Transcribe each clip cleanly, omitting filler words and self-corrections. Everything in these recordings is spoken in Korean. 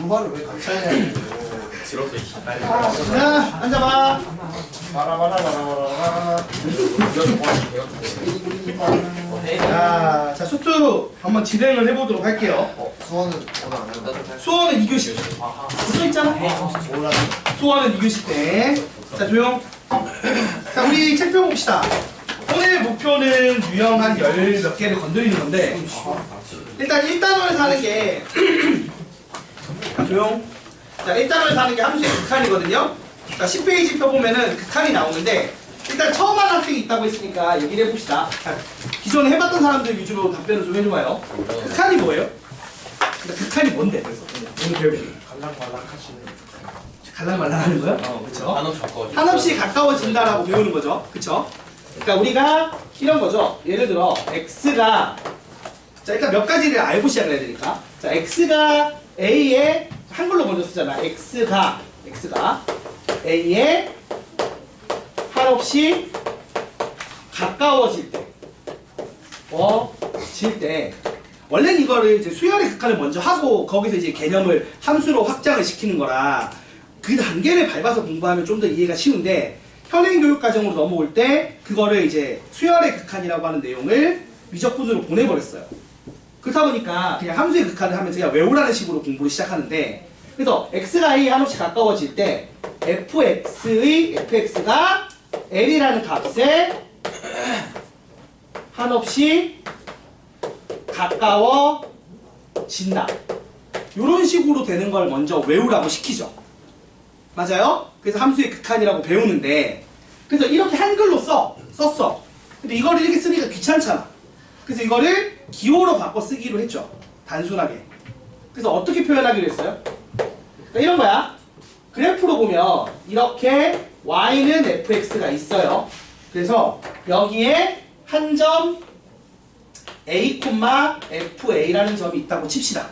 반발을 왜 같이 하냐고. 들었어 이 빨리. 자, 앉아봐. 바라바라바라바라. 자, 수투 한번 진행을 해보도록 할게요. 수원은 오늘 안 해도 수원은 2교시. 써있잖아? 몰라. 수원은 2교시 때. 자, 조용. 자, 우리 책 펴봅시다. 오늘 목표는 유형 한 10몇 개를 건드리는 건데, 일단 1단원에서 하는 게, 조용. 자, 1단원에서 하는 게 함수의 극한이거든요. 자, 10페이지 펴보면은 극한이 나오는데, 일단 처음 한 학생이 있다고 했으니까 얘기를 해봅시다. 자, 기존에 해봤던 사람들 위주로 답변을 좀 해줘봐요. 극한이 뭐예요? 그러니까 극한이 뭔데? 그래서 오늘 배우기. 갈락갈락하시는. 갈랑말랑 하는 거야? 그쵸? 한없이 가까워지. 한없이 가까워진다라고 배우는 거죠. 그쵸? 그러니까 우리가 이런 거죠. 예를 들어 x가 자 일단 몇 가지를 알고 시작을 해야 되니까 자 x가 a에 한글로 먼저 쓰잖아. x가 a에 한없이 가까워질 때 원래는 이거를 이제 수열의 극한을 먼저 하고 거기서 이제 개념을 함수로 확장을 시키는 거라 그 단계를 밟아서 공부하면 좀 더 이해가 쉬운데 현행 교육 과정으로 넘어올 때 그거를 이제 수열의 극한이라고 하는 내용을 미적분으로 보내버렸어요. 그렇다 보니까 그냥 함수의 극한을 하면서 그냥 외우라는 식으로 공부를 시작하는데 그래서 x가 a에 한없이 가까워질 때 fx가 l이라는 값에 한없이 가까워진다. 이런 식으로 되는 걸 먼저 외우라고 시키죠. 맞아요? 그래서 함수의 극한이라고 배우는데 그래서 이렇게 한글로 썼어. 근데 이거를 이렇게 쓰니까 귀찮잖아. 그래서 이거를 기호로 바꿔 쓰기로 했죠. 단순하게. 그래서 어떻게 표현하기로 했어요? 그러니까 이런 거야. 그래프로 보면 이렇게 y는 fx가 있어요. 그래서 여기에 한 점 a, fa라는 점이 있다고 칩시다.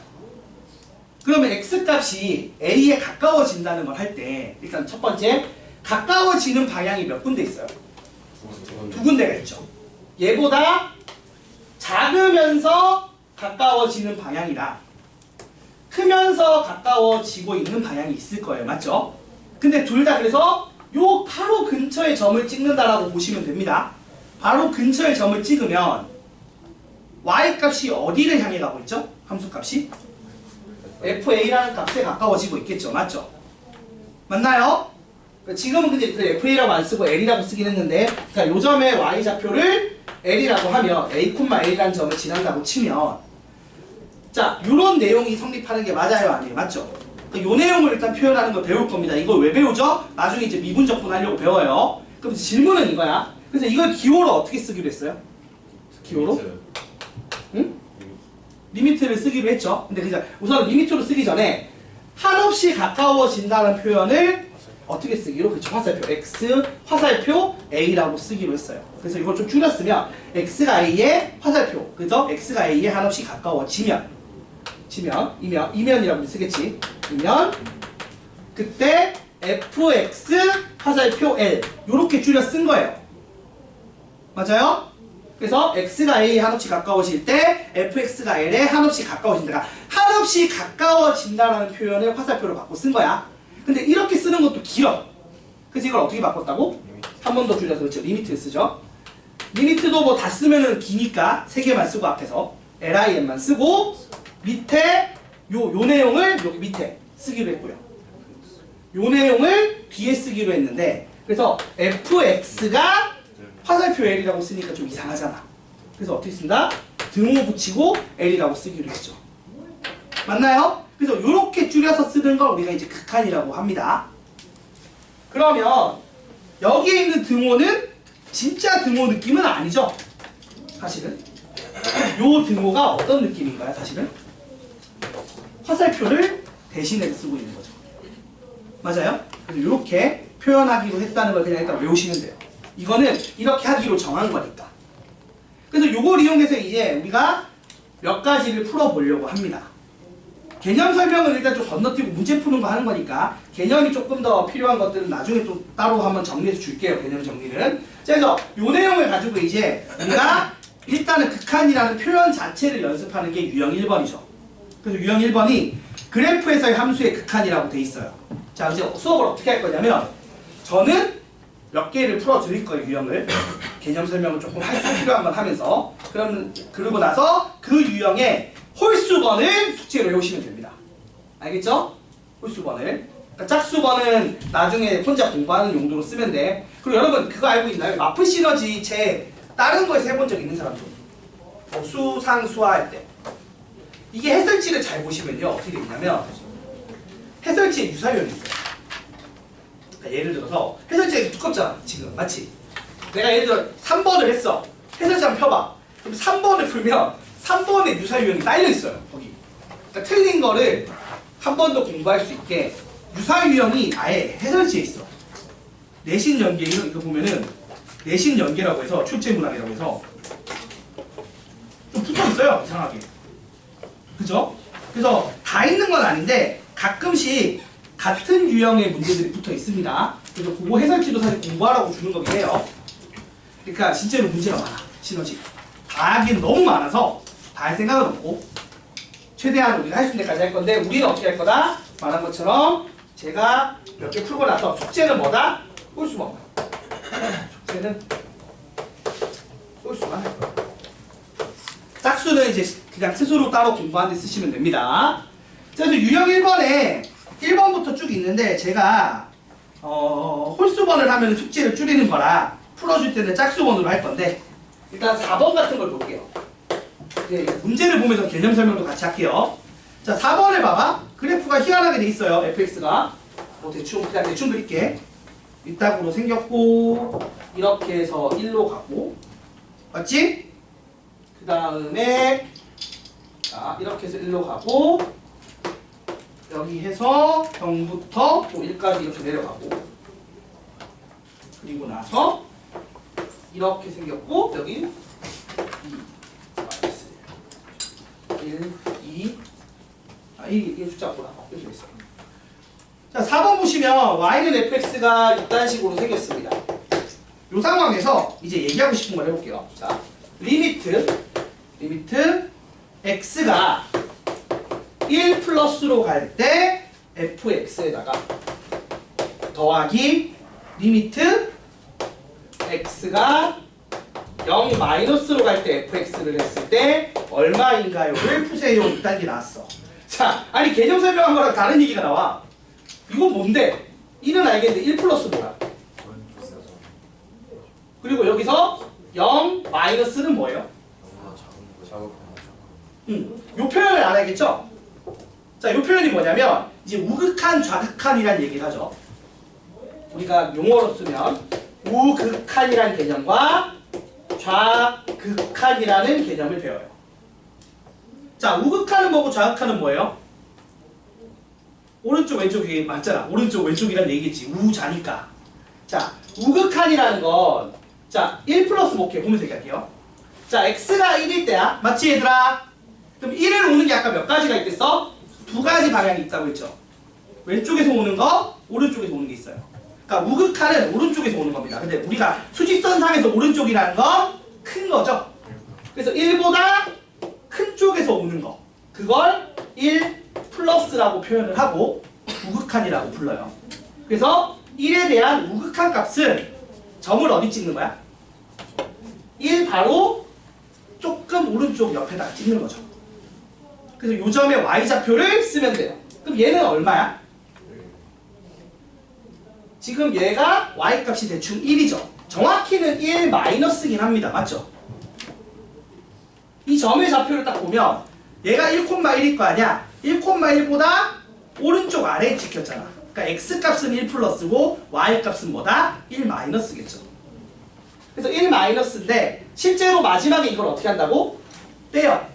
그러면 x값이 a에 가까워진다는 걸 할 때 일단 첫 번째 가까워지는 방향이 몇 군데 있어요? 두 군데가 있죠. 얘보다 작으면서 가까워지는 방향이랑 크면서 가까워지고 있는 방향이 있을 거예요. 맞죠? 근데 둘 다 그래서 요 바로 근처의 점을 찍는다라고 보시면 됩니다. 바로 근처의 점을 찍으면 y값이 어디를 향해 가고 있죠? 함수값이? fa라는 값에 가까워지고 있겠죠. 맞죠? 맞나요? 지금은 근데 fa라고 안 쓰고 l이라고 쓰긴 했는데 그러니까 요 점의 y좌표를 l이라고 하면 a,l이라는 점을 지난다고 치면 자, 요런 내용이 성립하는 게 맞아요? 아니에요? 맞죠? 요 내용을 일단 표현하는 걸 배울 겁니다. 이걸 왜 배우죠? 나중에 이제 미분적분 하려고 배워요. 그럼 질문은 이거야. 그래서 이걸 기호로 어떻게 쓰기로 했어요? 기호로? 응? 리미트를 쓰기로 했죠. 근데 그냥 우선 리미트로 쓰기 전에 한없이 가까워진다는 표현을 어떻게 쓰기로? 그쵸, 화살표 x, 화살표 a라고 쓰기로 했어요. 그래서 이걸 좀 줄였으면 x가 a의 화살표, 그죠? x가 a에 한없이 가까워지면 이면이라고 쓰겠지. 이면 그때 fx 화살표 l 요렇게 줄여 쓴 거예요. 맞아요? 그래서 x가 a에 한없이 가까워질 때 fx가 l에 한없이 가까워진다. 한없이 가까워진다라는 표현을 화살표로 바꿔 쓴 거야. 근데 이렇게 쓰는 것도 길어. 그래서 이걸 어떻게 바꿨다고? 한 번 더 줄여서 그렇죠. 리미트 쓰죠. 리미트도 뭐 다 쓰면은 기니까 3개만 쓰고 앞에서 lim만 쓰고 밑에 요 내용을 여기 밑에 쓰기로 했고요. 요 내용을 뒤에 쓰기로 했는데 그래서 fx가 화살표 l이라고 쓰니까 좀 이상하잖아. 그래서 어떻게 쓴다? 등호 붙이고 l이라고 쓰기로 했죠. 맞나요? 그래서 이렇게 줄여서 쓰는 걸 우리가 이제 극한이라고 합니다. 그러면 여기에 있는 등호는 진짜 등호 느낌은 아니죠. 사실은 요 등호가 어떤 느낌인가요? 사실은 화살표를 대신해서 쓰고 있는 거죠. 맞아요? 그래서 이렇게 표현하기로 했다는 걸 그냥 일단 외우시면 돼요. 이거는 이렇게 하기로 정한 거니까. 그래서 요걸 이용해서 이제 우리가 몇 가지를 풀어보려고 합니다. 개념 설명은 일단 좀 건너뛰고 문제 푸는 거 하는 거니까 개념이 조금 더 필요한 것들은 나중에 또 따로 한번 정리해서 줄게요. 개념 정리는. 그래서 요 내용을 가지고 이제 우리가 일단은 극한이라는 표현 자체를 연습하는 게 유형 1번이죠. 그래서 유형 1번이 그래프에서의 함수의 극한이라고 돼 있어요. 자, 이제 수업을 어떻게 할 거냐면 저는 몇 개를 풀어 드릴 거예요. 유형을 개념 설명을 조금 할 수 필요한 건 하면서 그러고 나서 그 유형의 홀수번을 숙제로 외우시면 됩니다. 알겠죠? 홀수번을. 그러니까 짝수번은 나중에 혼자 공부하는 용도로 쓰면 돼. 그리고 여러분 그거 알고 있나요? 마프 시너지 책 다른 거에서 해본 적 있는 사람들? 뭐 수상수화할 때 이게 해설지를 잘 보시면요 어떻게 되냐면 해설지에 유사율이 있어요. 그러니까 예를 들어서 해설지가 두껍잖아 지금 맞지? 내가 예를 들어 3번을 했어. 해설지 한번 펴봐. 그럼 3번을 풀면 3번에 유사유형이 딸려있어요 거기. 그러니까 틀린 거를 한 번 더 공부할 수 있게 유사유형이 아예 해설지에 있어. 내신 연계 이거 보면은 내신 연계라고 해서 출제문항이라고 해서 좀 붙어있어요 이상하게. 그죠? 그래서 다 있는 건 아닌데 가끔씩 같은 유형의 문제들이 붙어 있습니다. 그래서 그거 해설지도 사실 공부하라고 주는 거긴 해요. 그러니까 진짜로 문제가 많아. 시너지 다 하기엔 너무 많아서 다 할 생각은 없고 최대한 우리가 할 수 있는 데까지 할 건데 우리는 어떻게 할 거다? 말한 것처럼 제가 몇 개 풀고 나서 숙제는 뭐다? 홀수만. 숙제는 홀수만 할 거야. 짝수는 이제 그냥 스스로 따로 공부하는 데 쓰시면 됩니다. 자, 그래서 유형 1번에 1번부터 쭉 있는데 제가 홀수번을 하면 숙제를 줄이는 거라 풀어줄 때는 짝수번으로 할 건데 일단 4번 같은 걸 볼게요. 네, 문제를 보면서 개념 설명도 같이 할게요. 자, 4번을 봐봐. 그래프가 희한하게 돼 있어요. fx가 그냥 대충 그릴게. 이따구로 생겼고 이렇게 해서 1로 가고 맞지? 그 다음에 이렇게 해서 1로 가고 여기 해서 0부터 또 1까지 이렇게 내려가고 그리고 나서 이렇게 생겼고 여기 1, 2 이게 숫자구나. 이렇게 됐어요. 자, 4번 보시면 y는 fx가 이딴 식으로 생겼습니다. 이 상황에서 이제 얘기하고 싶은 걸 해볼게요. 자, 리미트 x가 1 플러스로 갈 때 fx에다가 더하기 리미트 x가 0 마이너스로 갈 때 fx를 했을 때 얼마인가요를 푸세요. 이딴 게 나왔어. 자, 아니 개념 설명한 거랑 다른 얘기가 나와. 이건 뭔데? 1은 알겠는데 1 플러스 뭐야? 그리고 여기서 0 마이너스는 뭐예요? 요 표현을 안 알겠죠? 자, 요 표현이 뭐냐면 이제 우극한, 좌극한이라는 얘기를 하죠. 우리가 용어로 쓰면 우극한이라는 개념과 좌극한이라는 개념을 배워요. 자, 우극한은 뭐고 좌극한은 뭐예요? 오른쪽 왼쪽이 맞잖아. 오른쪽 왼쪽이란 얘기겠지. 우좌니까. 자, 우극한이라는 건 자, 1 플러스 목해 보면서 얘기할게요. 자, x가 1일 때야. 맞지 얘들아? 그럼 1을 오는 게 아까 몇 가지가 있겠어? 두 가지 방향이 있다고 했죠. 왼쪽에서 오는 거, 오른쪽에서 오는 게 있어요. 그러니까 우극한은 오른쪽에서 오는 겁니다. 근데 우리가 수직선상에서 오른쪽이라는 건 큰 거죠. 그래서 1보다 큰 쪽에서 오는 거, 그걸 1 플러스라고 표현을 하고 우극한이라고 불러요. 그래서 1에 대한 우극한 값은 점을 어디 찍는 거야? 1 바로 조금 오른쪽 옆에다가 찍는 거죠. 그래서 요 점의 y좌표를 쓰면 돼요. 그럼 얘는 얼마야? 지금 얘가 y값이 대충 1이죠. 정확히는 1 마이너스긴 합니다. 맞죠? 이 점의 좌표를 딱 보면 얘가 1,1일 거 아니야? 1,1보다 오른쪽 아래에 찍혔잖아. 그러니까 x값은 1 플러스고 y값은 뭐다? 1 마이너스겠죠. 그래서 1 마이너스인데 실제로 마지막에 이걸 어떻게 한다고? 떼요.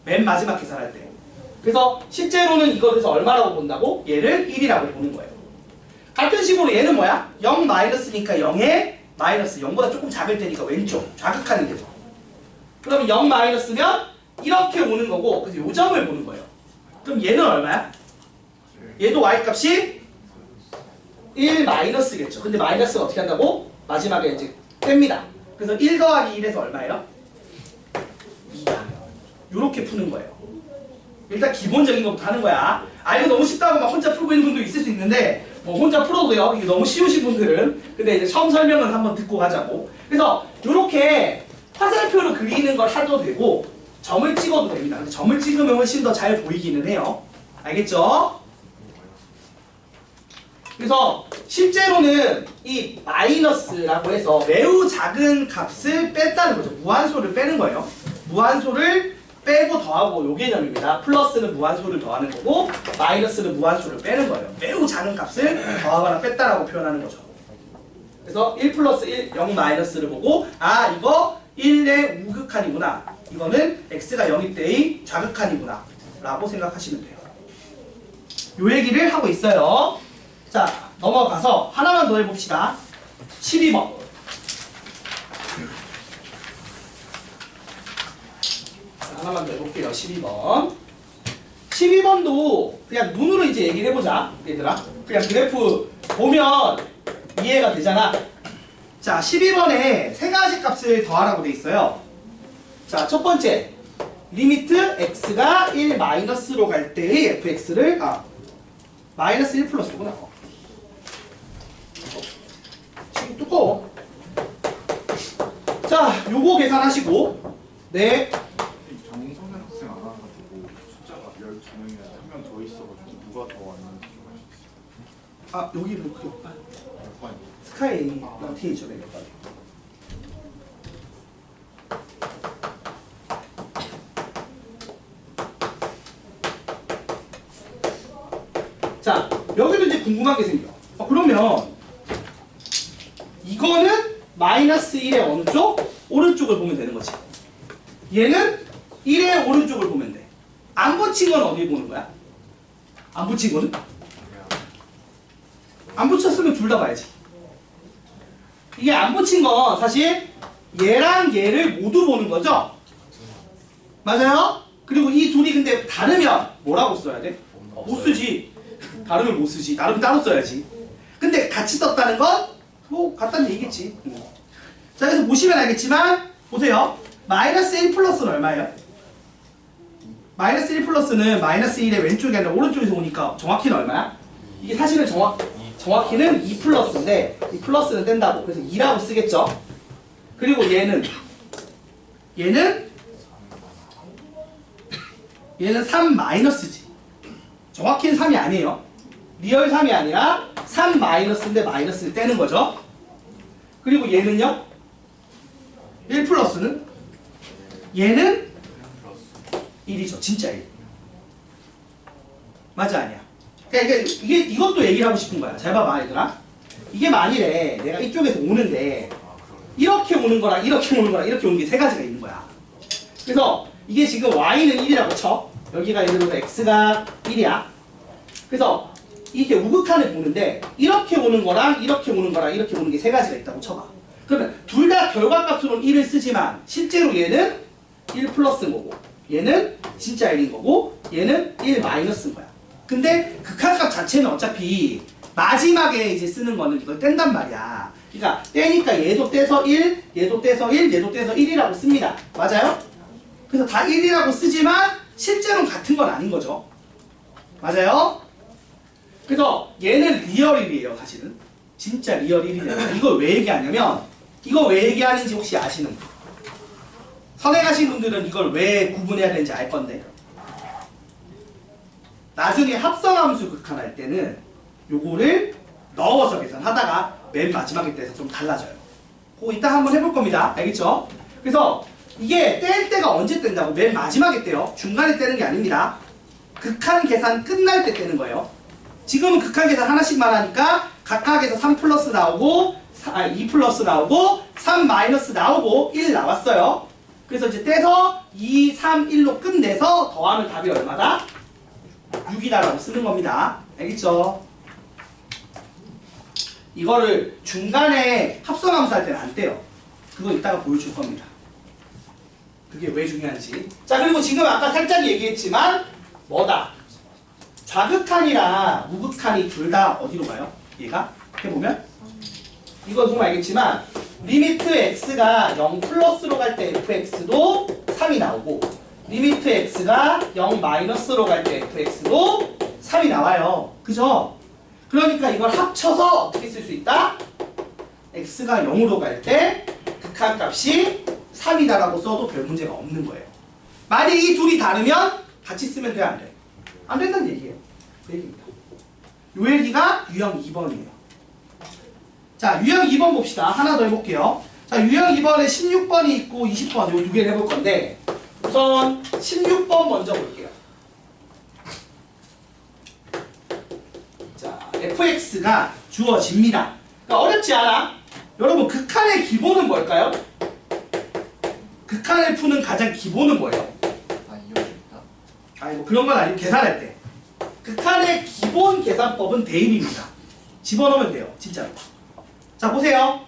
맨 마지막 계산할 때. 그래서 실제로는 이걸 그래서 얼마라고 본다고? 얘를 1이라고 보는 거예요. 같은 식으로 얘는 뭐야? 0 마이너스니까 0에 마이너스 0보다 조금 작을 테니까 왼쪽 좌극한이 되죠. 그럼 0 마이너스면 이렇게 오는 거고 그래서 요 점을 보는 거예요. 그럼 얘는 얼마야? 얘도 y값이 1 마이너스겠죠. 근데 마이너스가 어떻게 한다고? 마지막에 이제 뗍니다. 그래서 1 더하기 1에서 얼마예요? 2다. 요렇게 푸는 거예요. 일단 기본적인 것부터 하는 거야. 아 이거 너무 쉽다고 막 혼자 풀고 있는 분도 있을 수 있는데 뭐 혼자 풀어도요. 이게 너무 쉬우신 분들은 근데 이제 처음 설명을 한번 듣고 가자고. 그래서 이렇게 화살표로 그리는 걸 하도 되고 점을 찍어도 됩니다. 근데 점을 찍으면 훨씬 더 잘 보이기는 해요. 알겠죠? 그래서 실제로는 이 마이너스라고 해서 매우 작은 값을 뺐다는 거죠. 무한소를 빼는 거예요. 무한소를 빼고 더하고 요 개념입니다. 플러스는 무한소를 더하는 거고 마이너스는 무한소를 빼는 거예요. 매우 작은 값을 더하거나 뺐다라고 표현하는 거죠. 그래서 1 플러스 1, 0 마이너스를 보고 아 이거 1의 우극한이구나. 이거는 x가 0일 때의 좌극한이구나 라고 생각하시면 돼요. 요 얘기를 하고 있어요. 자 넘어가서 하나만 더 해봅시다. 12번 하나만 더 해볼게요. 12번 12번도 그냥 눈으로 이제 얘기를 해보자 얘들아. 그냥 그래프 보면 이해가 되잖아. 자 12번에 세 가지 값을 더하라고 돼 있어요. 자 첫 번째 리미트 x가 1 마이너스로 갈 때의 fx를 마이너스 1 플러스구나. 지금 두꺼워. 자 요거 계산하시고 네 정성현 학생 안 와가지고 숫자가 12명이라 한 명 더 있어가지고 누가 더 왔는지 좀 알 수 있어요? 여기를 그게 없다. 몇 번이? 스카이랑 TH네 몇 번. 자 여기도 이제 궁금한 게 생겨. 그러면 이거는 마이너스 1의 어느 쪽? 오른쪽을 보면 되는 거지. 얘는 1의 오른쪽을 보면 돼. 안 붙인 건 어디 보는 거야? 안 붙인 거는? 안 붙였으면 둘 다 봐야지. 이게 안 붙인 건 사실 얘랑 얘를 모두 보는 거죠? 맞아요? 그리고 이 둘이 근데 다르면 뭐라고 써야 돼? 못 쓰지. 다르면 못 쓰지. 다르면 따로 써야지. 근데 같이 썼다는 건 뭐 같다는 얘기겠지. 자 그래서 보시면 알겠지만 보세요. 마이너스 1 플러스는 얼마예요? 마이너스 1 플러스는 마이너스 1의 왼쪽이 아니라 오른쪽에서 오니까 정확히는 얼마야? 이게 사실은 정확히는 2 플러스인데 이 플러스는 뗀다고. 그래서 2라고 쓰겠죠. 그리고 얘는 3 마이너스지. 정확히는 3이 아니에요. 리얼 3이 아니라 3 마이너스인데 마이너스를 떼는 거죠. 그리고 얘는요? 1 플러스는? 얘는 1이죠. 진짜 1. 맞아 아니야? 그러니까 이것도 얘기를 하고 싶은 거야. 잘 봐봐 얘들아. 이게 만일에 내가 이쪽에서 오는데 이렇게 오는 거랑 이렇게 오는 거랑 이렇게 오는 게 세 가지가 있는 거야. 그래서 이게 지금 y는 1이라고 쳐. 여기가 예를 들어서 x가 1이야. 그래서 이게 우극한을 보는데 이렇게 오는 거랑 이렇게 오는 거랑 이렇게 오는 게 세 가지가 있다고 쳐봐. 그러면 둘 다 결과값으로는 1을 쓰지만 실제로 얘는 1 플러스인 거고 얘는 진짜 1인 거고 얘는 1 마이너스인 거야. 근데 극한값 자체는 어차피 마지막에 이제 쓰는 거는 이걸 뗀단 말이야. 그러니까 떼니까 얘도 떼서 1, 얘도 떼서 1, 얘도 떼서 1이라고 씁니다. 맞아요? 그래서 다 1이라고 쓰지만 실제로는 같은 건 아닌 거죠. 맞아요? 그래서 얘는 리얼 1이에요 사실은. 진짜 리얼 1이잖아. 이걸 왜 얘기하냐면 이거 왜 얘기하는지 혹시 아시는 분? 선행 하신 분들은 이걸 왜 구분해야 되는지 알 건데 나중에 합성함수 극한할 때는 요거를 넣어서 계산하다가 맨 마지막에 떼서 좀 달라져요. 그거 이따 한번 해볼 겁니다. 알겠죠? 그래서 이게 뗄 때가 언제 뗀다고? 맨 마지막에 떼요. 중간에 떼는 게 아닙니다. 극한 계산 끝날 때 떼는 거예요. 지금은 극한 계산 하나씩만 하니까 각각에서 3 플러스 나오고 2 플러스 나오고 3 마이너스 나오고 1 나왔어요. 그래서 이제 떼서 2, 3, 1로 끝내서 더하면 답이 얼마다? 6이다라고 쓰는 겁니다. 알겠죠? 이거를 중간에 합성함수 할 때는 안 떼요. 그거 이따가 보여줄 겁니다. 그게 왜 중요한지. 자 그리고 지금 아까 살짝 얘기했지만 뭐다? 좌극한이랑 우극한이 둘 다 어디로 가요? 얘가 해보면 이거 보면 알겠지만 리미트 x가 0 플러스로 갈 때 fx도 3이 나오고 리미트 x가 0 마이너스로 갈 때 fx도 3이 나와요. 그죠? 그러니까 이걸 합쳐서 어떻게 쓸 수 있다? x가 0으로 갈 때 극한값이 3이다라고 써도 별 문제가 없는 거예요. 만약 이 둘이 다르면 같이 쓰면 돼, 안 돼? 안 된다는 얘기예요. 그 얘기입니다. 요 얘기가 유형 2번이에요. 자, 유형 2번 봅시다. 하나 더 해볼게요. 자, 유형 2번에 16번이 있고 20번 요 두 개를 해볼 건데 우선 16번 먼저 볼게요. 자, fx가 주어집니다. 그러니까 어렵지 않아. 여러분, 극한의 기본은 뭘까요? 극한을 푸는 가장 기본은 뭐예요? 아 이어진다. 아니 뭐 그런 건 아니고 계산할 때 극한의 기본 계산법은 대입입니다. 집어넣으면 돼요. 진짜로. 자, 보세요.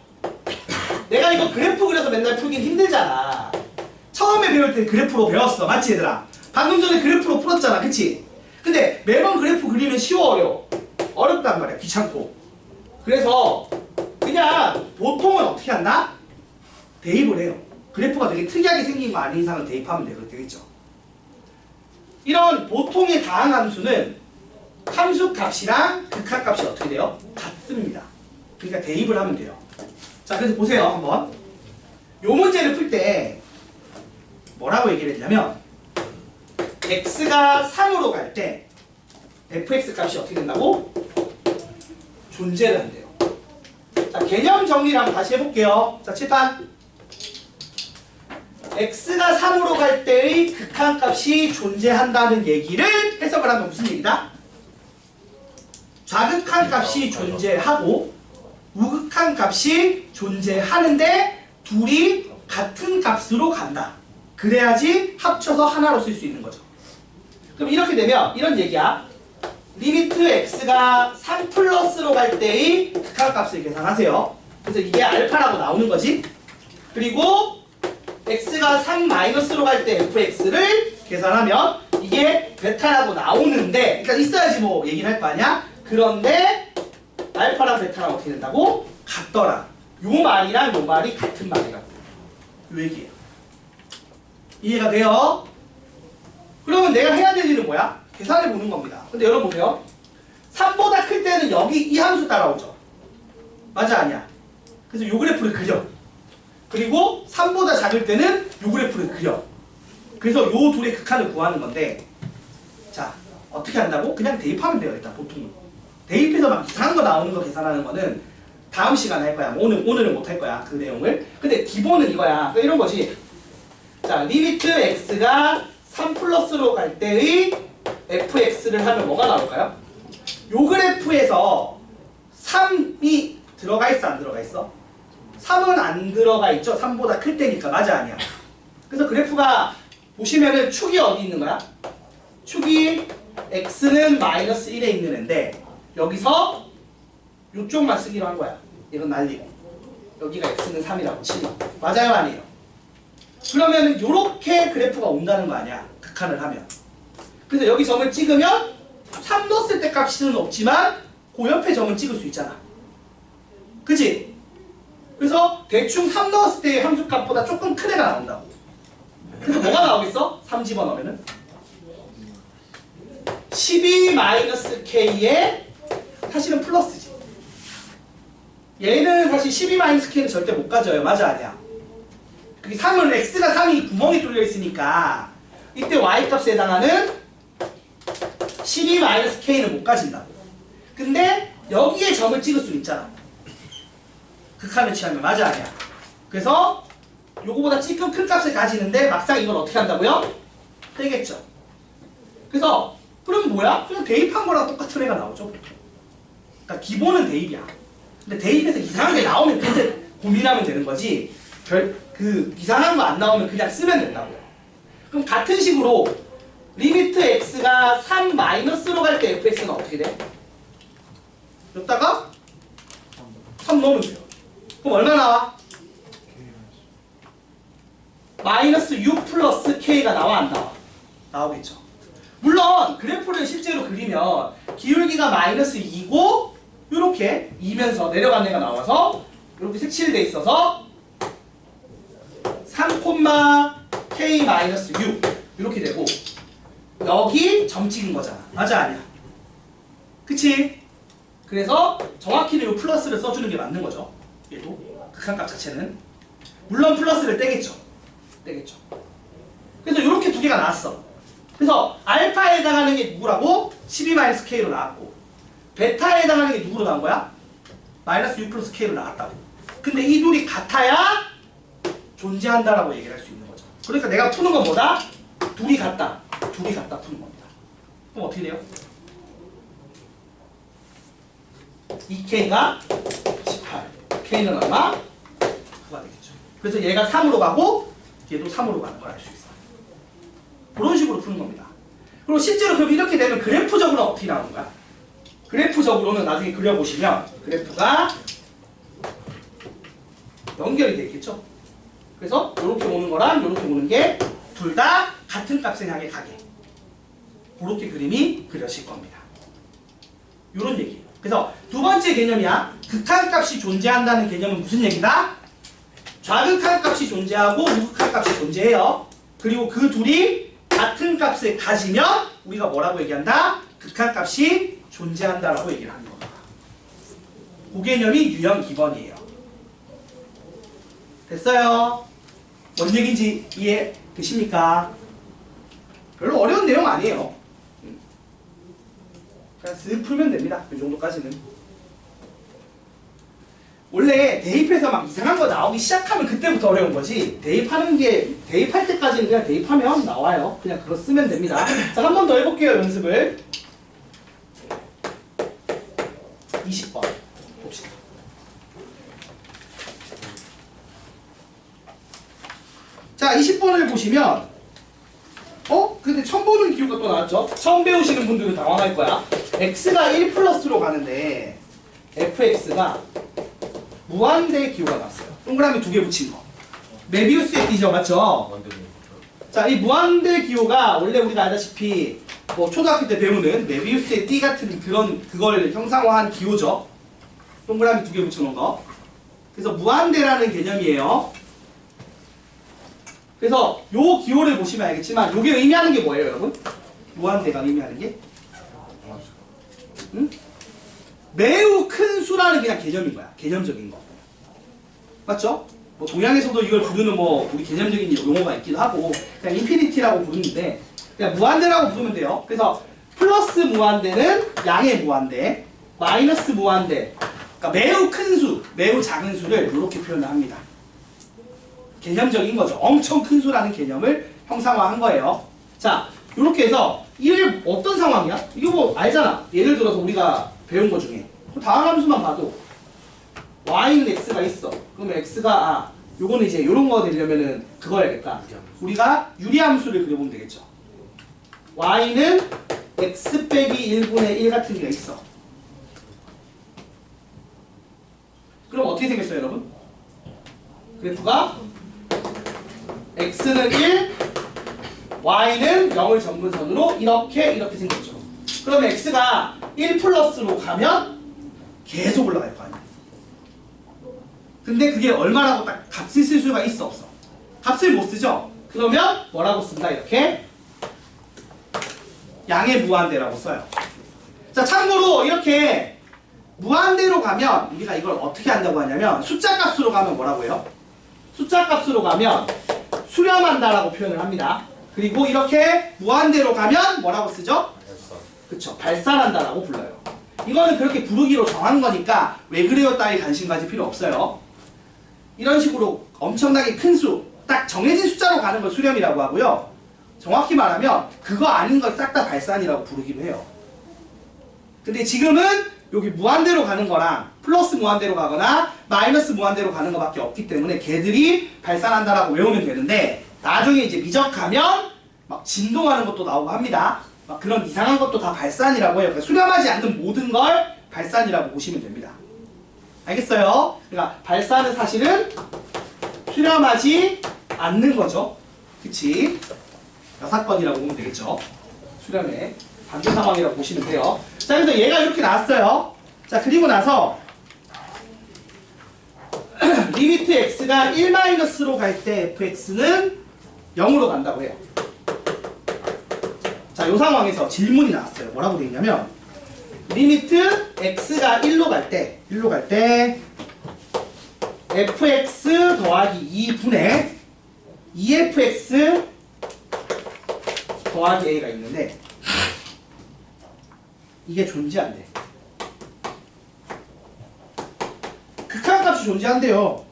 내가 이거 그래프 그려서 맨날 풀긴 힘들잖아. 처음에 배울 때 그래프로 배웠어. 맞지 얘들아? 방금 전에 그래프로 풀었잖아. 그치? 근데 매번 그래프 그리면 쉬워 어려워? 어렵단 말이야. 귀찮고. 그래서 그냥 보통은 어떻게 한다? 대입을 해요. 그래프가 되게 특이하게 생긴 거 아닌 이상은 대입하면 되겠죠. 이런 보통의 다항 함수는 함수 값이랑 극한 값이 어떻게 돼요? 같습니다. 그러니까 대입을 하면 돼요. 자, 그래서 보세요. 한번 요 문제를 풀 때 뭐라고 얘기를 했냐면 x가 3으로 갈 때 fx 값이 어떻게 된다고? 존재를 한대요. 자, 개념 정리를 한번 다시 해볼게요. 자, 칠판. x가 3으로 갈 때의 극한값이 존재한다는 얘기를 해석을 하면 무슨 얘기다? 좌극한값이 존재하고 우극한값이 존재하는데 둘이 같은 값으로 간다. 그래야지 합쳐서 하나로 쓸 수 있는 거죠. 그럼 이렇게 되면 이런 얘기야. 리미트 x가 3 플러스로 갈 때의 극한값을 계산하세요. 그래서 이게 알파라고 나오는 거지. 그리고 x가 3 마이너스로 갈 때 fx를 계산하면 이게 베타라고 나오는데, 그러니까 있어야지 뭐 얘기를 할 거 아니야? 그런데 알파랑 베타랑 어떻게 된다고? 같더라. 요 말이랑 요 말이 같은 말이라고. 요 얘기예요. 이해가 돼요? 그러면 내가 해야 될 일은 뭐야? 계산해 보는 겁니다. 근데 여러분 보세요. 3보다 클 때는 여기 이 함수 따라오죠. 맞아 아니야? 그래서 요 그래프를 그려. 그리고 3보다 작을 때는 요 그래프를 그려. 그래서 요 둘의 극한을 구하는 건데, 자, 어떻게 한다고? 그냥 대입하면 돼요. 일단 보통은 대입해서 막 이상한 거 나오는 거 계산하는 거는 다음 시간에 할 거야. 오늘은 못 할 거야, 그 내용을. 근데 기본은 이거야. 그러니까 이런 거지. 자, 리미트 x가 3 플러스로 갈 때의 fx를 하면 뭐가 나올까요? 요 그래프에서 3이 들어가 있어, 안 들어가 있어? 3은 안 들어가 있죠. 3보다 클 때니까. 맞아 아니야? 그래서 그래프가 보시면은 축이 어디 있는 거야? 축이 x는 마이너스 1에 있는 애인데 여기서 요쪽만 쓰기로 한 거야. 이건 날리고 여기가 x는 3이라고 치면 맞아요 아니에요? 그러면 요렇게 그래프가 온다는 거 아니야? 극한을 하면. 그래서 여기 점을 찍으면 3 넣었을 때 값은 없지만 그 옆에 점은 찍을 수 있잖아. 그치? 그래서 대충 3 넣었을 때의 함수값보다 조금 큰 애가 나온다고. 그래서 뭐가 나오겠어? 3 집어넣으면은 12-k에 사실은 플러스지. 얘는 사실 12-k는 절대 못 가져요. 맞아 아니야? 그게 3은 x가 3이 구멍이 뚫려 있으니까 이때 y값에 해당하는 12-k는 못 가진다고. 근데 여기에 점을 찍을 수 있잖아. 극한을 취하면. 맞아 아니야? 그래서 요거보다 조금 큰 값을 가지는데 막상 이걸 어떻게 한다고요? 빼겠죠. 그래서 그럼 뭐야? 그냥 대입한 거랑 똑같은 애가 나오죠. 그러니까 기본은 대입이야. 근데 대입해서 이상한 게 나오면 그때 고민하면 되는 거지. 그 이상한 거 안 나오면 그냥 쓰면 된다고요. 그럼 같은 식으로 리미트 x가 3 마이너스로 갈 때 fx는 어떻게 돼? 여기다가 3 넣으면 돼요. 그럼 얼마 나와? 마이너스 6 플러스 k가 나와 안 나와? 나오겠죠. 물론 그래프를 실제로 그리면 기울기가 마이너스 2고 이렇게 2면서 내려간 애가 나와서 이렇게 색칠돼 있어서 3, k 마이너스 6 이렇게 되고 여기 점 찍은 거잖아. 맞아 아니야? 그치? 그래서 정확히는 이 플러스를 써주는 게 맞는 거죠. 얘도 극한값 자체는 물론 플러스를 떼겠죠. 그래서 이렇게 두 개가 나왔어. 그래서 알파에 해당하는 게 누구라고? 12-k로 나왔고 베타에 해당하는 게 누구로 나온 거야? 마이너스 6 플러스 k로 나왔다고. 근데 이 둘이 같아야 존재한다라고 얘기를 할 수 있는 거죠. 그러니까 내가 푸는 건 뭐다? 둘이 같다 푸는 겁니다. 그럼 어떻게 돼요? 2k가 18, k는 얼마? 9가 되겠죠. 그래서 얘가 3으로 가고 얘도 3으로 가는 걸 알 수 있어요. 그런 식으로 푸는 겁니다. 그리고 실제로 그럼 이렇게 되면 그래프적으로 어떻게 나오는 거야? 그래프적으로는 나중에 그려보시면 그래프가 연결이 되겠죠. 그래서 이렇게 오는 거랑 이렇게 오는 게 둘 다 같은 값을 향해 가게. 그렇게 그림이 그려질 겁니다. 이런 얘기예요. 그래서 두 번째 개념이야. 극한값이 존재한다는 개념은 무슨 얘기다? 좌극한값이 존재하고 우극한값이 존재해요. 그리고 그 둘이 같은 값을 가지면 우리가 뭐라고 얘기한다? 극한값이 존재한다라고 얘기를 하는 겁니다. 그 개념이 유형 기본이에요. 됐어요? 뭔 얘기인지 이해되십니까? 별로 어려운 내용 아니에요. 그냥 쓱 풀면 됩니다. 이 정도까지는. 원래 대입해서 막 이상한 거 나오기 시작하면 그때부터 어려운 거지. 대입할 때까지는 그냥 대입하면 나와요. 그냥 그거 쓰면 됩니다. 자, 한 번 더 해볼게요. 연습을. 20번 봅시다. 자, 20번을 보시면 근데 처음 보는 기호가 또 나왔죠? 처음 배우시는 분들은 당황할 거야. x가 1 플러스로 가는데 fx가 무한대 기호가 나왔어요. 동그라미 2개 붙인 거. 메비우스의 띠죠, 맞죠? 자, 이 무한대 기호가 원래 우리가 알다시피 뭐 초등학교 때 배우는 메비우스의 띠 같은 그걸 형상화한 기호죠. 동그라미 2개 붙여놓은 거. 그래서 무한대라는 개념이에요. 그래서 요 기호를 보시면 알겠지만 요게 의미하는 게 뭐예요, 여러분? 무한대가 의미하는 게? 응? 매우 큰 수라는 그냥 개념인 거야. 개념적인 거. 맞죠? 뭐 동양에서도 이걸 부르는 뭐 우리 개념적인 용어가 있기도 하고 그냥 인피니티라고 부르는데 그냥 무한대라고 부르면 돼요. 그래서 플러스 무한대는 양의 무한대, 마이너스 무한대, 그러니까 매우 큰 수, 매우 작은 수를 이렇게 표현을 합니다. 개념적인 거죠. 엄청 큰 수라는 개념을 형상화한 거예요. 자, 이렇게 해서 이게 어떤 상황이야? 이거 뭐 알잖아. 예를 들어서 우리가 배운 거 중에 다음 함수만 봐도 y는 x가 있어. 그러면 x가 요거는 이제 요런 거 되려면은 그거 해야겠다. 우리가 유리함수를 그려보면 되겠죠. y는 x 빼기 1분의 1 같은 게 있어. 그럼 어떻게 생겼어요, 여러분? 그래프가 x는 1, y는 0을 점근선으로 이렇게 생겼죠. 그러면 x가 1 플러스로 가면 계속 올라갈 거 아니야. 근데 그게 얼마라고 딱 값을 쓸 수가 있어, 없어? 값을 못 쓰죠? 그러면 뭐라고 쓴다? 이렇게 양의 무한대라고 써요. 자, 참고로 이렇게 무한대로 가면 우리가 이걸 어떻게 한다고 하냐면 숫자 값으로 가면 뭐라고 해요? 숫자 값으로 가면 수렴한다라고 표현을 합니다. 그리고 이렇게 무한대로 가면 뭐라고 쓰죠? 그쵸, 발산한다라고 불러요. 이거는 그렇게 부르기로 정한 거니까 왜 그래요 따위 관심 가질 필요 없어요. 이런 식으로 엄청나게 큰 수, 딱 정해진 숫자로 가는 걸 수렴이라고 하고요. 정확히 말하면 그거 아닌 걸 싹 다 발산이라고 부르기도 해요. 근데 지금은 여기 무한대로 가는 거랑 플러스 무한대로 가거나 마이너스 무한대로 가는 거밖에 없기 때문에 걔들이 발산한다라고 외우면 되는데 나중에 이제 미적하면 막 진동하는 것도 나오고 합니다. 막 그런 이상한 것도 다 발산이라고 해요. 그러니까 수렴하지 않는 모든 걸 발산이라고 보시면 됩니다. 알겠어요? 그러니까 발산은 사실은 수렴하지 않는 거죠. 그치? 6번이라고 보면 되겠죠. 수렴의 반대 상황이라고 보시면 돼요. 자, 그래서 얘가 이렇게 나왔어요. 자, 그리고 나서 리미트 x가 1-로 갈 때 fx는 0으로 간다고 해요. 자, 요 상황에서 질문이 나왔어요. 뭐라고 되어 있냐면 리미트 x가 1로 갈 때 fx 더하기 2분의 2fx 더하기 a가 있는데 이게 존재한대. 극한값이 존재한대요.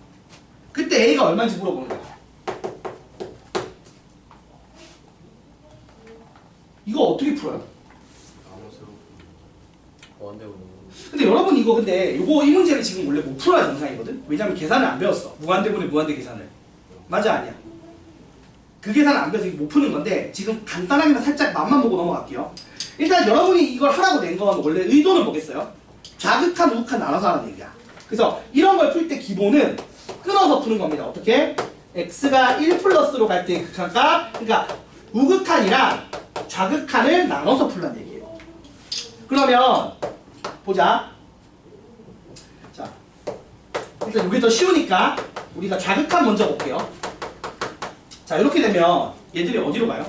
그때 a가 얼마인지 물어보는 거야. 이거 어떻게 풀어요? 근데 여러분 이거 근데 요거 이 문제를 지금 원래 못 풀어야 정상이거든? 왜냐면 계산을 안 배웠어. 무한대분의 무한대 계산을. 맞아 아니야? 그 계산을 안 배워서 이거 못 푸는 건데 지금 간단하게만 살짝 맛만 보고 넘어갈게요. 일단 여러분이 이걸 하라고 낸 건 원래 의도는 뭐겠어요? 좌극한 우극한 나눠서 하는 얘기야. 그래서 이런 걸 풀 때 기본은 끊어서 푸는 겁니다. 어떻게? x가 1 플러스로 갈 때 극한값, 그러니까 우극한이랑 좌극한을 나눠서 풀란 얘기예요. 그러면 보자. 자, 일단 이게 더 쉬우니까 우리가 좌극한 먼저 볼게요. 자, 이렇게 되면 얘들이 어디로 가요?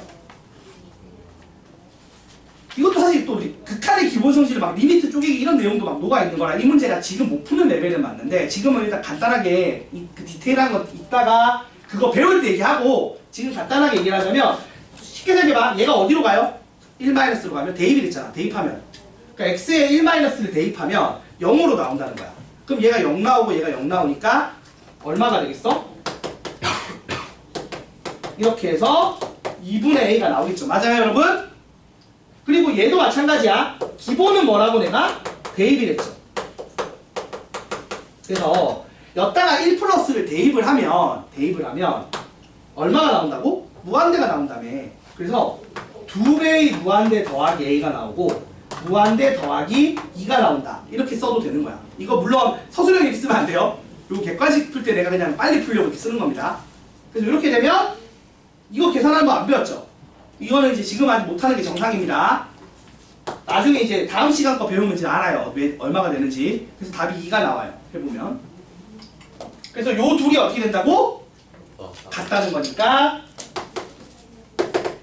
이것도 사실 또 우리 극한의 기본 성질을 막 리미트 쪼개기 이런 내용도 막 녹아있는 거라 이 문제가 지금 못 푸는 레벨은 맞는데 지금은 일단 간단하게 그 디테일한 거 이따가 그거 배울 때 얘기하고 지금 간단하게 얘기를 하자면 쉽게 생각해봐. 얘가 어디로 가요? 1-로 가면 대입이 됐잖아. 대입하면. 그러니까 x에 1-를 대입하면 0으로 나온다는 거야. 그럼 얘가 0 나오고 얘가 0 나오니까 얼마가 되겠어? 이렇게 해서 2분의 a가 나오겠죠. 맞아요 여러분? 그리고 얘도 마찬가지야. 기본은 뭐라고 내가? 대입이랬죠. 그래서 여기다가 1 플러스를 대입을 하면 얼마가 나온다고? 무한대가 나온다며. 그래서 2배의 무한대 더하기 a가 나오고 무한대 더하기 2가 나온다. 이렇게 써도 되는 거야. 이거 물론 서술형 이렇게 쓰면 안 돼요. 그리고 객관식 풀 때 내가 그냥 빨리 풀려고 이렇게 쓰는 겁니다. 그래서 이렇게 되면 이거 계산하는 거 안 배웠죠? 이거는 이제 지금 아직 못하는 게 정상입니다. 나중에 이제 다음 시간 거 배우면 이제 알아요. 왜 얼마가 되는지. 그래서 답이 2가 나와요. 해보면. 그래서 요 둘이 어떻게 된다고? 같다는 거니까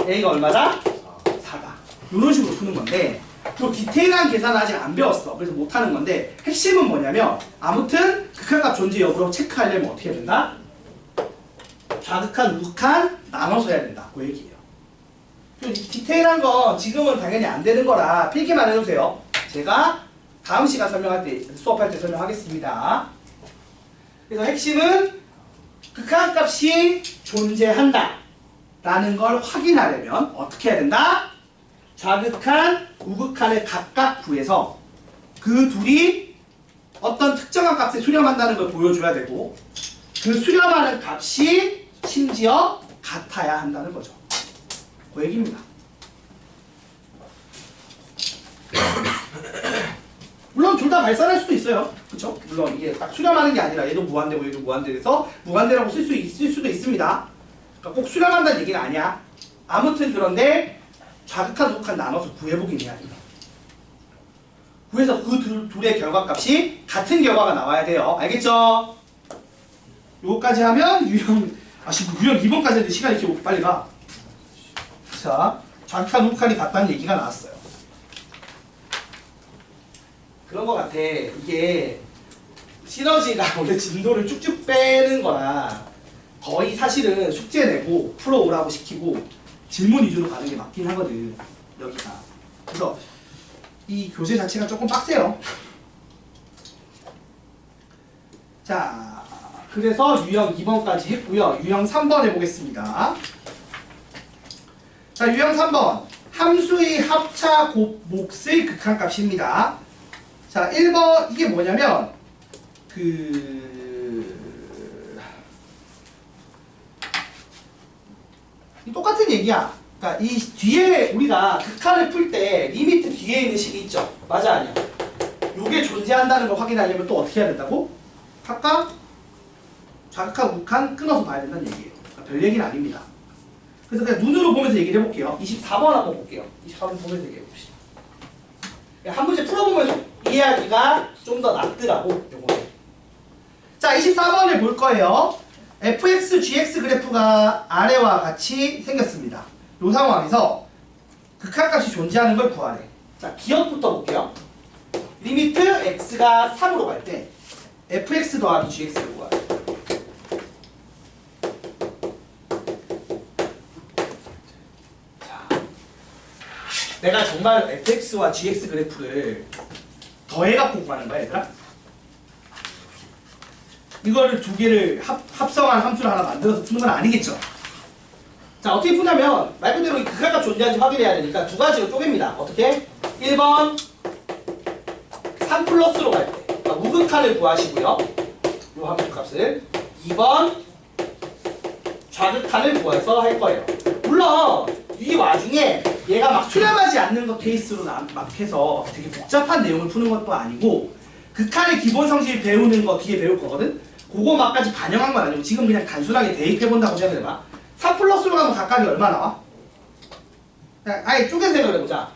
a가 얼마다? 4다. 이런 식으로 푸는 건데 또 디테일한 계산은 아직 안 배웠어. 그래서 못하는 건데 핵심은 뭐냐면 아무튼 극한값 존재 여부로 체크하려면 어떻게 해야 된다? 좌극한, 우극한 나눠서 해야 된다. 그 얘기예요. 디테일한 건 지금은 당연히 안 되는 거라 필기만 해주세요. 제가 다음 시간 설명할 때 수업할 때 설명하겠습니다. 그래서 핵심은 극한값이 존재한다 라는 걸 확인하려면 어떻게 해야 된다? 좌극한, 우극한을 각각 구해서 그 둘이 어떤 특정한 값에 수렴한다는 걸 보여줘야 되고 그 수렴하는 값이 심지어 같아야 한다는 거죠. 그 얘기입니다. 물론 둘 다 발산할 수도 있어요. 그쵸? 물론 이게 딱 수렴하는 게 아니라 얘도 무한대고 얘도 무한대에서 무한대라고 쓸 수도 있습니다. 그러니까 꼭 수렴한다는 얘기는 아니야. 아무튼 그런데 좌극한, 우극한 나눠서 구해보긴 해야 돼요. 구해서 그 둘의 결과값이 같은 결과가 나와야 돼요. 알겠죠? 요거까지 하면 유형 2번까지 했는데 시간이 이렇게 빨리 가. 자, 좌극한, 우극한이 같다는 얘기가 나왔어요. 그런 거 같아. 이게 시너지가 원래 진도를 쭉쭉 빼는 거라 거의 사실은 숙제 내고 풀어오라고 시키고 질문 위주로 가는 게 맞긴 하거든. 여기가. 그래서 이 교재 자체가 조금 빡세요. 자, 그래서 유형 2번까지 했고요. 유형 3번 해보겠습니다. 자, 유형 3번. 함수의 합차 곱몫의 극한값입니다. 자, 1번 이게 뭐냐면 똑같은 얘기야. 그러니까 이 뒤에 우리가 극한을 풀 때 리미트 뒤에 있는 식이 있죠. 맞아 아니야? 요게 존재한다는 걸 확인하려면 또 어떻게 해야 된다고? 각각 좌극한, 우극한 끊어서 봐야 된다는 얘기예요. 그러니까 별 얘기는 아닙니다. 그래서 그냥 눈으로 보면서 얘기를 해볼게요. 24번 한번 볼게요. 24번 보면서 얘기해 봅시다. 한 문제 풀어보면서 이해하기가 좀 더 낫더라고. 요거는. 자, 24번을 볼 거예요. fx, gx 그래프가 아래와 같이 생겼습니다. 이 상황에서 극한값이 존재하는 걸 구하래. 자, 기억부터 볼게요. 리미트 x가 3으로 갈 때 fx 더하기 gx를 구하래. 자, 내가 정말 fx와 gx 그래프를 더해갖고 구하는 거야, 얘들아? 이거를 두 개를 합성한 함수를 하나 만들어서 푸는 건 아니겠죠? 자, 어떻게 푸냐면 말 그대로 이 극한값 존재하는지 확인해야 되니까 두 가지로 쪼갭니다. 어떻게? 1번 3 플러스로 갈 때 그러니까 우극한을 구하시고요. 요 함수값을 2번 좌극한을 구해서 할 거예요. 물론 이 와중에 얘가 막 수렴하지 않는 것 케이스로 막 해서 되게 복잡한 내용을 푸는 것도 아니고 극한의 기본 성질 배우는 거 뒤에 배울 거거든? 그거 막까지 반영한 건 아니고 지금 그냥 단순하게 대입해본다고 생각해봐. 3 플러스로 가면 각각이 얼마 나와? 아예 쪼개서 생각해보자.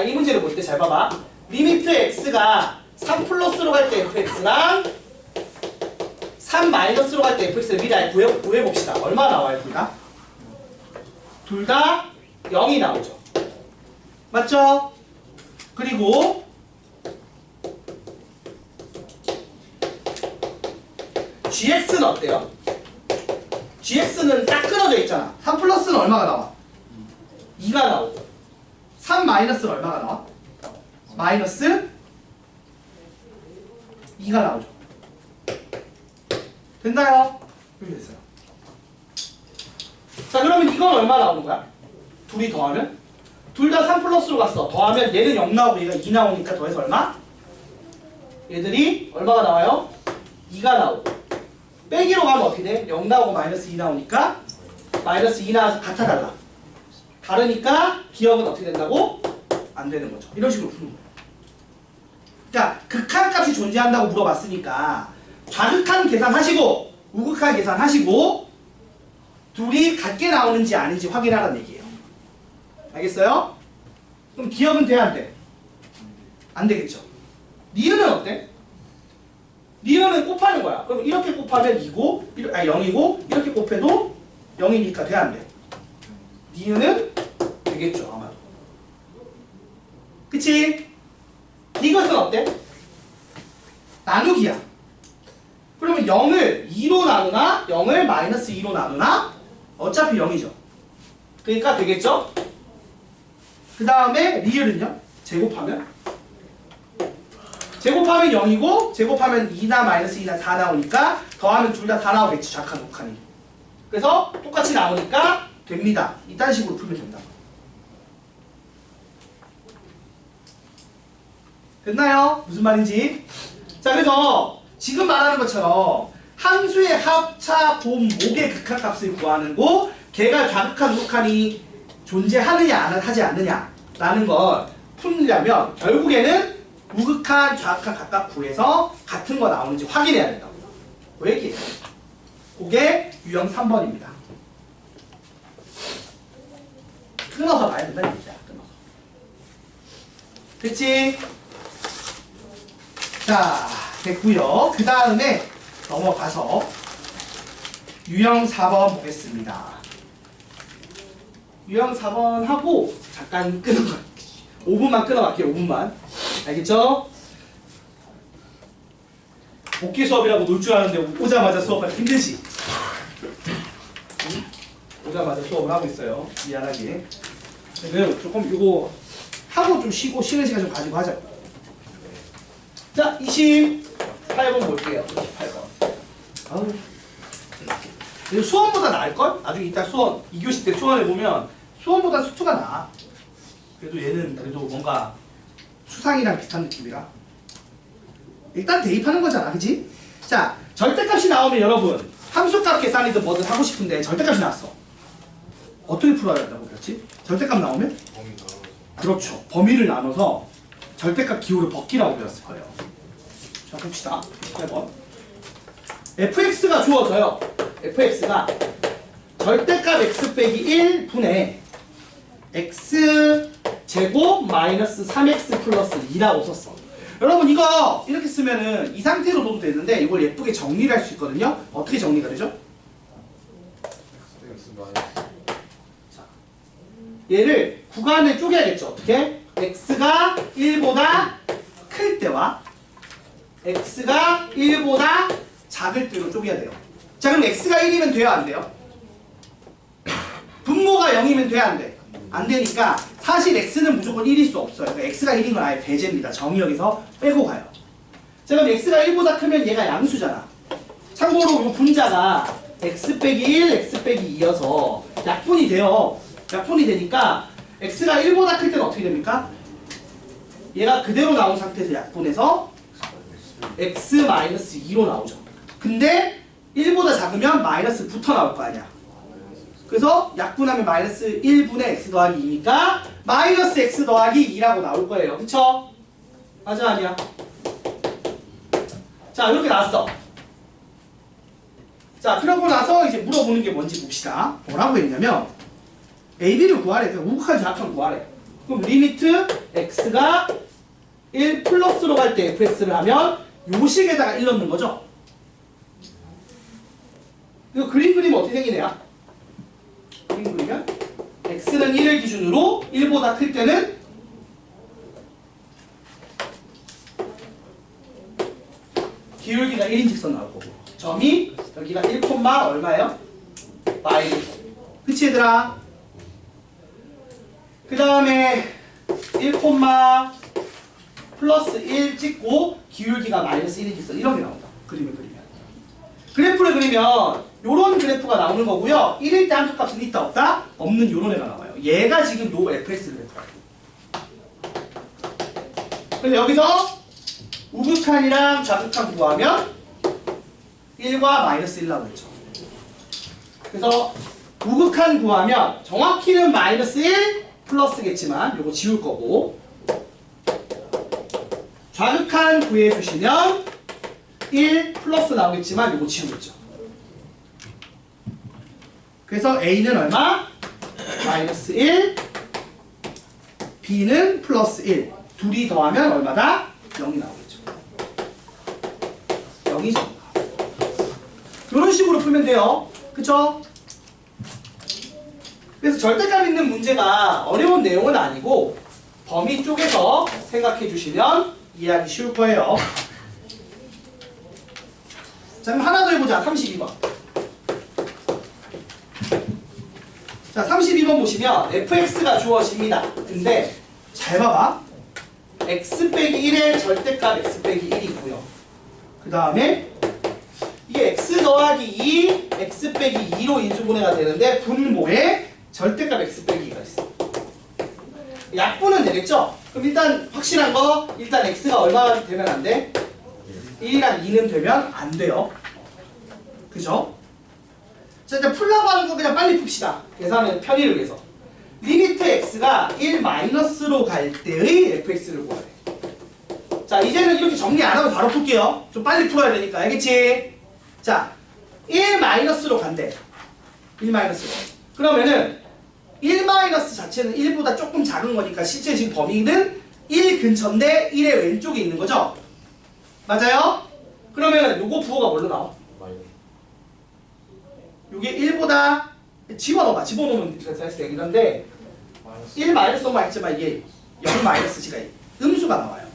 이 문제를 볼 때 잘 봐봐. 리미트 x가 3 플러스로 갈 때 fx랑 3 마이너스로 갈 때 fx를 미리 아예 구해봅시다. 얼마 나와요, 둘 다? 둘 다 0이 나오죠. 맞죠? 그리고 gx는 어때요? gx는 딱 끊어져 있잖아. 3 플러스는 얼마가 나와? 2가 나오고 3 마이너스는 얼마가 나와? 마이너스 2가 나오죠. 됐나요? 이렇게 됐어요. 자, 그러면 이건 얼마 나오는 거야? 둘이 더하면? 둘 다 3 플러스로 갔어. 더하면 얘는 0 나오고 얘가 2 나오니까 더해서 얼마? 얘들이 얼마가 나와요? 2가 나오고 빼기로 가면 어떻게 돼? 0 나오고 마이너스 2 나오니까 마이너스 2 나와서 같아 달라. 다르니까 기억은 어떻게 된다고? 안 되는 거죠. 이런 식으로 푸는 거예요. 자, 극한값이 존재한다고 물어봤으니까 좌극한 계산하시고 우극한 계산하시고 둘이 같게 나오는지 아닌지 확인하라는 얘기예요. 알겠어요? 그럼 기억은 돼야 안 돼? 안 되겠죠. 니은은 어때? 니은은 곱하는 거야. 그럼 이렇게 곱하면 2고 0이고 이렇게 곱해도 0이니까 돼 안 돼? 니은은 되겠죠, 아마도. 그치? 이것은 어때? 나누기야. 그러면 0을 2로 나누나 0을 마이너스 2로 나누나 어차피 0이죠. 그러니까 되겠죠? 그 다음에 리을은요? 제곱하면 0이고 제곱하면 2나 마이너스 2나 4 나오니까 더하면 둘 다 4 나오겠지. 좌칸 우칸이. 그래서 똑같이 나오니까 됩니다. 이딴 식으로 풀면 된다. 됐나요? 무슨 말인지? 자, 그래서 지금 말하는 것처럼 함수의 합차, 곱, 목의 극한값을 구하는 거 걔가 좌극한, 우극한이 존재하느냐 하지 않느냐라는 걸 풀려면 결국에는 우극한, 좌극한 각각 구해서 같은 거 나오는지 확인해야 된다고. 그 얘기예요. 그게 유형 3번입니다. 끊어서 봐야 된다는 얘기야. 끊어서. 됐지? 자, 됐고요. 그 다음에 넘어가서 유형 4번 보겠습니다. 유형 4번 하고 잠깐 끊어갈게요. 5분만 끊어갈게요. 5분만. 알겠죠? 복귀 수업이라고 놀 줄 아는데 오자마자 수업하기 힘들지? 오자마자 수업을 하고 있어요. 미안하게. 그래서 조금 이거 하고 좀 쉬고 쉬는 시간 좀 가지고 하자. 자, 28번 볼게요. 28번. 아우. 이거 수원보다 나을걸? 나중에 이따 수원, 2교시 때 수원해보면 수원보다 수투가 나아. 그래도 얘는 그래도 뭔가 수상이랑 비슷한 느낌이라. 일단 대입하는 거잖아, 그치? 자, 절대값이 나오면 여러분 함수값 계산이든 뭐든 하고 싶은데 절대값이 나왔어. 어떻게 풀어야 된다고 그랬지? 절대값 나오면? 그렇죠. 범위를 나눠서 절대값 기호를 벗기라고 배웠을 거예요. 자, 봅시다. 8번. fx가 주어져요. fx가 절대값 x 빼기 1분의 x 제곱 마이너스 3x 플러스 2라고 썼어. 여러분 이거 이렇게 쓰면은 이 상태로 둬도 되는데 이걸 예쁘게 정리를 할 수 있거든요. 어떻게 정리가 되죠? 자, 얘를 구간을 쪼개야겠죠. 어떻게? x가 1보다 클 때와 x가 1보다 작을 때로 쪼개야 돼요. 자, 그럼 x가 1이면 돼요, 안 돼요? 분모가 0이면 돼야 안 돼? 안 되니까 사실 x는 무조건 1일 수 없어요. 그러니까 x가 1인 건 아예 배제입니다. 정의역에서 빼고 가요. 자, 그럼 x가 1보다 크면 얘가 양수잖아. 참고로 이 분자가 x 빼기 1, x 빼기 2여서 약분이 돼요. 약분이 되니까 x가 1보다 클 때는 어떻게 됩니까? 얘가 그대로 나온 상태에서 약분해서 x-2로 나오죠. 근데 1보다 작으면 마이너스 붙어 나올 거 아니야. 그래서 약분하면 마이너스 1분의 x 더하기 2니까 마이너스 x 더하기 2라고 나올 거예요. 그쵸? 맞아, 아니야? 자, 이렇게 나왔어. 자, 그러고 나서 이제 물어보는 게 뭔지 봅시다. 뭐라고 했냐면 a, b를 구하래. 우극한 좌표를 구하래. 그럼 리미트 x가 1 플러스로 갈 때 fx를 하면 요 식에다가 1 넣는 거죠. 이거 그림 그리면 어떻게 생기네요? 그림 그리면 x는 1을 기준으로 1보다 클 때는 기울기가 1인 직선 나올 거고 점이 여기가 1, 얼마예요? 마이너스. 그치 얘들아? 그 다음에 1, 플러스 1 찍고 기울기가 마이너스 1인 직선 이런 게 나온다. 그림을 그리면. 그래프를 그리면 요런 그래프가 나오는 거고요. 1일 때 함수값은 있다 없다? 없는 요런 애가 나와요. 얘가 지금 노 fx 그래프예요. 그래서 여기서 우극한이랑 좌극한 구하면 1과 마이너스 1 나오겠죠. 그래서 우극한 구하면 정확히는 마이너스 1 플러스겠지만 요거 지울 거고 좌극한 구해주시면 1 플러스 나오겠지만 요거 지우겠죠. 그래서 A는 얼마? 마이너스 1 B는 플러스 1 둘이 더하면 얼마다? 0이 나오겠죠. 0이죠. 이런 식으로 풀면 돼요. 그쵸? 그래서 절대값 있는 문제가 어려운 내용은 아니고 범위 쪽에서 생각해 주시면 이해하기 쉬울 거예요. 자, 그럼 하나 더 해보자. 32번. 자, 32번 보시면 fx가 주어집니다. 근데 잘 봐봐. x 빼기 1의 절대값 x 빼기 1이 있고요. 그 다음에 이게 x 더하기 2, x 빼기 2로 인수분해가 되는데 분모에 절대값 x 빼기 2가 있어. 약분은 되겠죠? 그럼 일단 확실한 거 일단 x가 얼마나 되면 안 돼? 1이랑 2는 되면 안 돼요. 그죠? 자, 이제 풀라고 하는 거 그냥 빨리 풉시다. 계산의 편의를 위해서. 리미트 x가 1 마이너스로 갈 때의 fx를 구하래. 자, 이제는 이렇게 정리 안 하고 바로 풀게요. 좀 빨리 풀어야 되니까. 알겠지? 자, 1 마이너스로 간대. 1 마이너스로. 그러면은 1 마이너스 자체는 1보다 조금 작은 거니까 실제 지금 범위는 1 근처인데 1의 왼쪽에 있는 거죠? 맞아요? 그러면 요거 부호가 뭘로 나와? 요게 1보다 집어넣어봐. 집어넣으면 사실 되긴 한데 1 마이너스 너무 했지만 이게 0 마이너스 G가 음수가 나와요.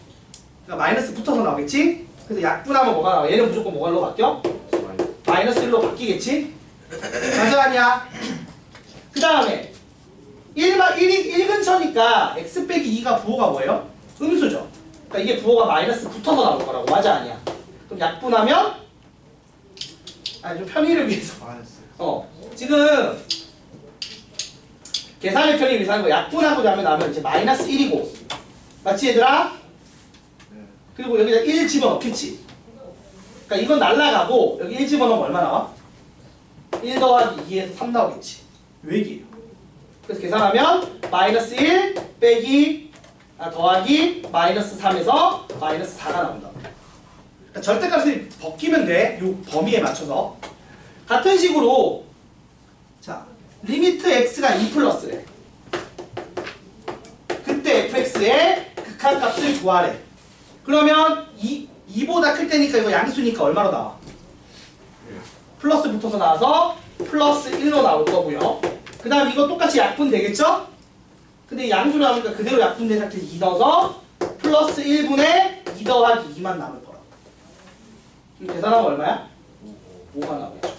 그러니까 마이너스 붙어서 나오겠지? 그래서 약분하면 뭐가 나와? 얘는 무조건 뭐로 바뀌어? 마이너스 1로 바뀌겠지? 맞아 아니야? 그 다음에 1 근처니까 x 빼기 2가 부호가 뭐예요? 음수죠. 그러니까 이게 부호가 마이너스 붙어서 나올 거라고. 맞아 아니야? 그럼 약분하면 좀 편의를 위해서 지금 계산의 편의를 위해서 하는 거 약분하고 나면 이제 마이너스 1이고 맞지 얘들아? 그리고 여기다 1 집어넣겠지. 그러니까 이건 날라가고 여기 1 집어넣으면 얼마 나와? 1 더하기 2에서 3 나오겠지. 요 얘기예요. 그래서 계산하면 마이너스 1 빼기 더하기 마이너스 3에서 마이너스 4가 나온다. 그러니까 절대값이 벗기면 돼. 요 범위에 맞춰서. 같은 식으로 자 리미트 x가 2 플러스래. 그때 fx의 극한값을 구하래. 그러면 2보다 클 때니까 이거 양수니까 얼마로 나와? 플러스 붙어서 나와서 플러스 1로 나올 거고요. 그 다음 이거 똑같이 약분 되겠죠? 근데 양수 나오니까 그대로 약분된 상태에서 2 넣어서 플러스 1분의 2 더하기 2만 남을 거라고. 그럼 계산하면 얼마야? 5가 나오겠죠.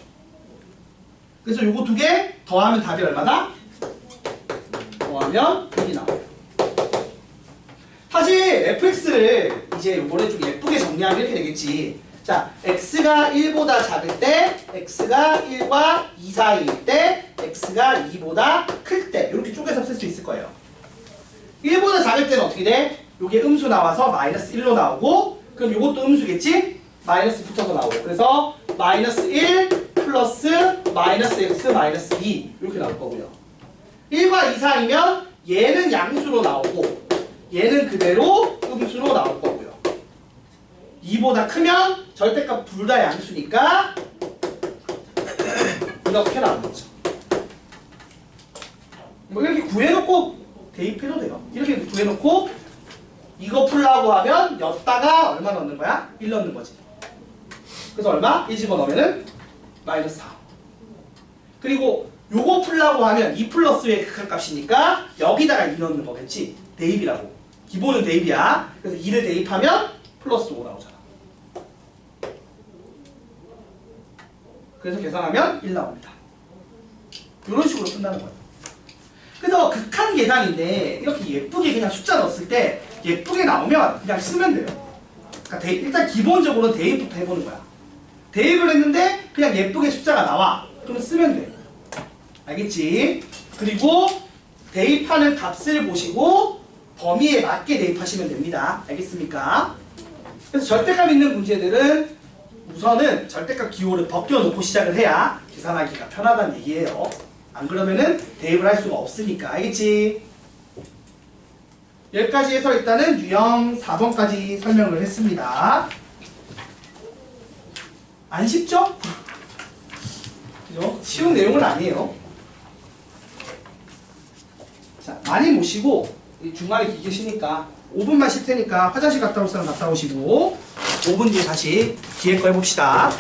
그래서 요거 두 개 더하면 답이 얼마다? 더하면 1이 나와요. 사실 fx를 이제 요거를 좀 예쁘게 정리하면 이렇게 되겠지. 자, x가 1보다 작을 때, x가 1과 2 사이일 때, x가 2보다 클 때 이렇게 쪼개서 쓸 수 있을 거예요. 1보다 작을 때는 어떻게 돼? 요게 음수 나와서 마이너스 1로 나오고, 그럼 요것도 음수겠지? 마이너스 붙어서 나오고, 그래서 마이너스 1 플러스 마이너스 x 마이너스 2 이렇게 나올 거고요. 1과 2 사이면 얘는 양수로 나오고 얘는 그대로 음수로 나올 거고요. 2보다 크면 절대값 둘 다 양수니까 이렇게 나오는 거죠. 뭐 이렇게 구해놓고 대입해도 돼요. 이렇게 구해놓고 이거 풀라고 하면 였다가 얼마 넣는 거야? 1 넣는 거지. 그래서 얼마? 1 집어넣으면은 마이너스 4. 그리고 요거 풀라고 하면 2 플러스의 극한값이니까 여기다가 2 넣는 거겠지. 대입이라고. 기본은 대입이야. 그래서 2를 대입하면 플러스 5 나오잖아. 그래서 계산하면 1 나옵니다. 이런 식으로 끝나는 거예요. 그래서 극한 계산인데 이렇게 예쁘게 그냥 숫자 넣었을 때 예쁘게 나오면 그냥 쓰면 돼요. 그러니까 일단 기본적으로는 대입부터 해보는 거야. 대입을 했는데 그냥 예쁘게 숫자가 나와. 그러면 쓰면 돼. 알겠지? 그리고 대입하는 값을 보시고 범위에 맞게 대입하시면 됩니다. 알겠습니까? 그래서 절대값 있는 문제들은 우선은 절대값 기호를 벗겨놓고 시작을 해야 계산하기가 편하다는 얘기예요. 안 그러면은 대입을 할 수가 없으니까. 알겠지? 여기까지 해서 일단은 유형 4번까지 설명을 했습니다. 안 쉽죠? 그죠? 쉬운 내용은 아니에요. 자, 많이 모시고 중간에 기계 쉬니까 5분만 쉴 테니까 화장실 갔다 올 사람 갔다 오시고 5분 뒤에 다시 기획 거 해봅시다.